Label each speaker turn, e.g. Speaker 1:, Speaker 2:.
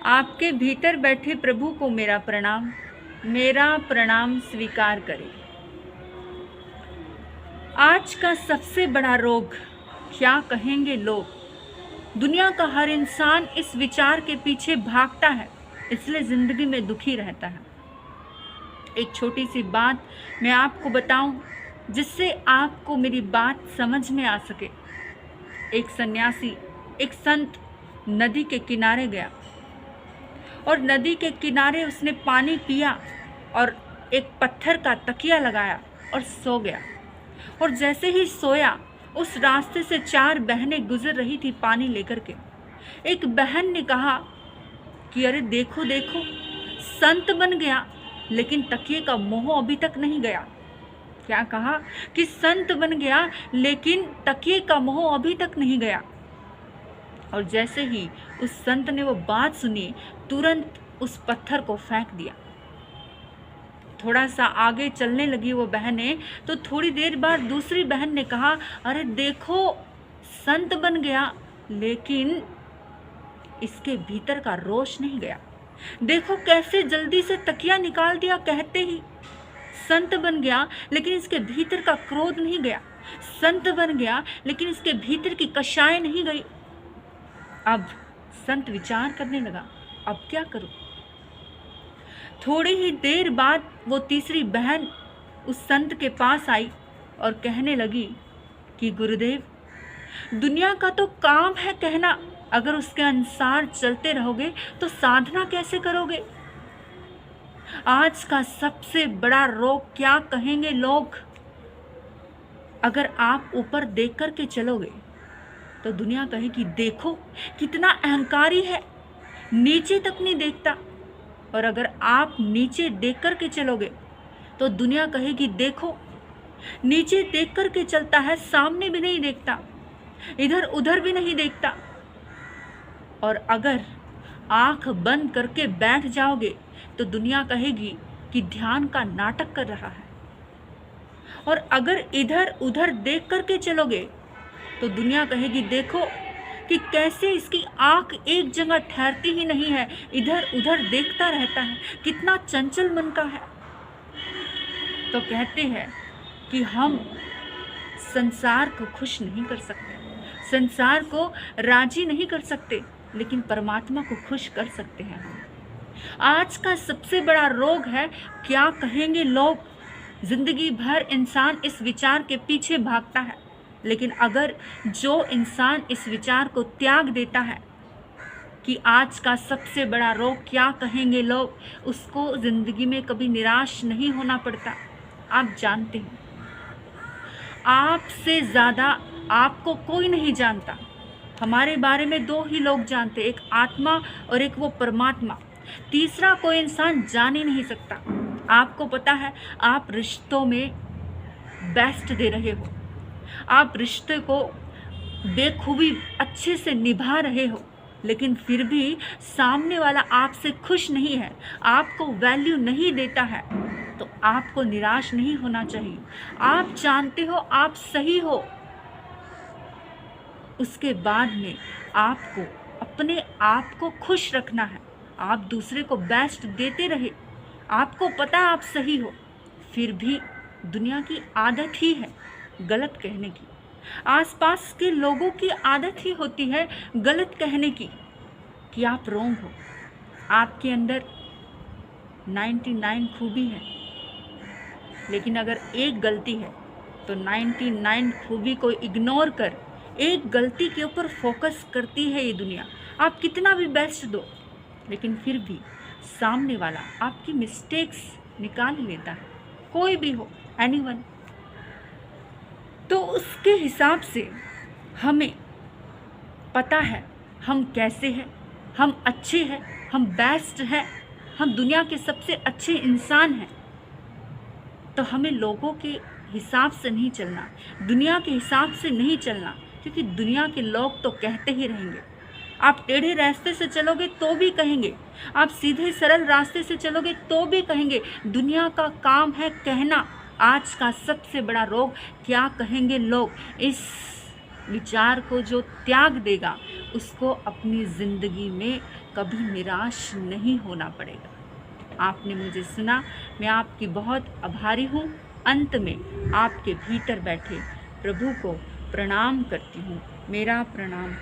Speaker 1: आपके भीतर बैठे प्रभु को मेरा प्रणाम स्वीकार करें। आज का सबसे बड़ा रोग क्या कहेंगे लोग। दुनिया का हर इंसान इस विचार के पीछे भागता है, इसलिए जिंदगी में दुखी रहता है। एक छोटी सी बात मैं आपको बताऊं जिससे आपको मेरी बात समझ में आ सके। एक सन्यासी, एक संत नदी के किनारे गया और नदी के किनारे उसने पानी पिया और एक पत्थर का तकिया लगाया और सो गया। और जैसे ही सोया, उस रास्ते से 4 बहनें गुजर रही थी पानी लेकर के। एक बहन ने कहा कि अरे देखो देखो, संत बन गया लेकिन तकिए का मोह अभी तक नहीं गया। क्या कहा कि संत बन गया लेकिन तकिए का मोह अभी तक नहीं गया। और जैसे ही उस संत ने वो बात सुनी, तुरंत उस पत्थर को फेंक दिया। थोड़ा सा आगे चलने लगी वो बहनें, तो थोड़ी देर बाद दूसरी बहन ने कहा, अरे देखो संत बन गया लेकिन इसके भीतर का रोष नहीं गया। देखो कैसे जल्दी से तकिया निकाल दिया, कहते ही संत बन गया लेकिन इसके भीतर का क्रोध नहीं गया। संत बन गया लेकिन इसके भीतर की कषाय नहीं गई। अब संत विचार करने लगा, अब क्या करूं। थोड़ी ही देर बाद वो तीसरी बहन उस संत के पास आई और कहने लगी कि गुरुदेव, दुनिया का तो काम है कहना, अगर उसके अनुसार चलते रहोगे तो साधना कैसे करोगे। आज का सबसे बड़ा रोग क्या कहेंगे लोग। अगर आप ऊपर देख कर के चलोगे तो दुनिया कहेगी देखो कितना अहंकारी है, नीचे तक नहीं देखता। और अगर आप नीचे देख कर के चलोगे तो दुनिया कहेगी देखो, नीचे देख कर के चलता है, सामने भी नहीं देखता, इधर उधर भी नहीं देखता। और अगर आंख बंद करके बैठ जाओगे तो दुनिया कहेगी कि ध्यान का नाटक कर रहा है। और अगर इधर उधर देख करके चलोगे तो दुनिया कहेगी देखो कि कैसे इसकी आंख एक जगह ठहरती ही नहीं है, इधर उधर देखता रहता है, कितना चंचल मन का है। तो कहते हैं कि हम संसार को खुश नहीं कर सकते, संसार को राजी नहीं कर सकते, लेकिन परमात्मा को खुश कर सकते हैं। आज का सबसे बड़ा रोग है क्या कहेंगे लोग। जिंदगी भर इंसान इस विचार के पीछे भागता है, लेकिन अगर जो इंसान इस विचार को त्याग देता है कि आज का सबसे बड़ा रोग क्या कहेंगे लोग, उसको जिंदगी में कभी निराश नहीं होना पड़ता। आप जानते हैं, आपसे ज़्यादा आपको कोई नहीं जानता। हमारे बारे में 2 ही लोग जानते, एक आत्मा और एक वो परमात्मा। तीसरा कोई इंसान जान ही नहीं सकता। आपको पता है, आप रिश्तों में बेस्ट दे रहे हो, आप रिश्ते को बेखूबी अच्छे से निभा रहे हो, लेकिन फिर भी सामने वाला आपसे खुश नहीं है, आपको वैल्यू नहीं देता है, तो आपको निराश नहीं होना चाहिए। आप जानते हो आप सही हो, उसके बाद में आपको अपने आप को खुश रखना है। आप दूसरे को बेस्ट देते रहे, आपको पता आप सही हो, फिर भी दुनिया की आदत ही है गलत कहने की। आसपास के लोगों की आदत ही होती है गलत कहने की कि आप रॉन्ग हो। आपके अंदर 99 खूबी है, लेकिन अगर एक गलती है तो 99 खूबी को इग्नोर कर एक गलती के ऊपर फोकस करती है ये दुनिया। आप कितना भी बेस्ट दो, लेकिन फिर भी सामने वाला आपकी मिस्टेक्स निकाल लेता है, कोई भी हो, एनीवन। तो उसके हिसाब से हमें पता है हम कैसे हैं, हम अच्छे हैं, हम बेस्ट हैं, हम दुनिया के सबसे अच्छे इंसान हैं। तो हमें लोगों के हिसाब से नहीं चलना, दुनिया के हिसाब से नहीं चलना, क्योंकि दुनिया के लोग तो कहते ही रहेंगे। आप टेढ़े रास्ते से चलोगे तो भी कहेंगे, आप सीधे सरल रास्ते से चलोगे तो भी कहेंगे। दुनिया का काम है कहना। आज का सबसे बड़ा रोग क्या कहेंगे लोग, इस विचार को जो त्याग देगा उसको अपनी ज़िंदगी में कभी निराश नहीं होना पड़ेगा। आपने मुझे सुना, मैं आपकी बहुत आभारी हूँ। अंत में आपके भीतर बैठे प्रभु को प्रणाम करती हूँ। मेरा प्रणाम